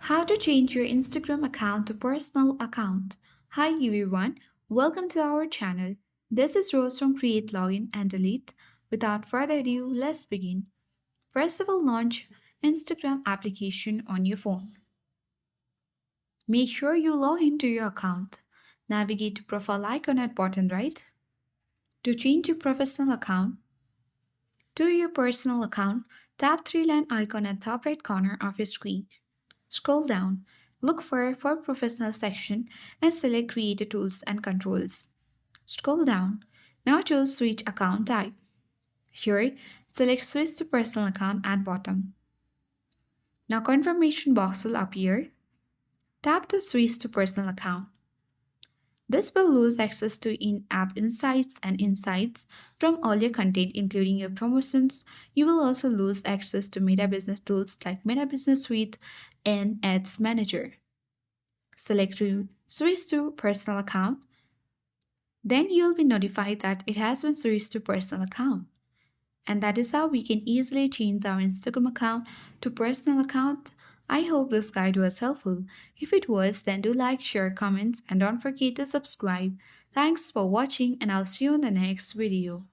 How to change your Instagram account to personal account. Hi everyone, welcome to our channel. This is Rose from Create Login and Delete. Without further ado, let's begin. First of all, launch Instagram application on your phone. Make sure you log into your account. Navigate to profile icon at bottom right. To change your professional account to your personal account, tap three-line icon at top right corner of your screen. Scroll down, look for Professional section and select Creator Tools and Controls. Scroll down. Now choose Switch Account Type. Here, select Switch to Personal Account at bottom. Now confirmation box will appear. Tap to switch to personal account. This will lose access to in-app insights and insights from all your content, including your promotions. You will also lose access to Meta Business tools like Meta Business Suite and Ads Manager. Select Switch to Personal Account. Then you'll be notified that it has been switched to personal account. And that is how we can easily change our Instagram account to personal account. I hope this guide was helpful. If it was, then do like, share, comments, and don't forget to subscribe. Thanks for watching, and I'll see you in the next video.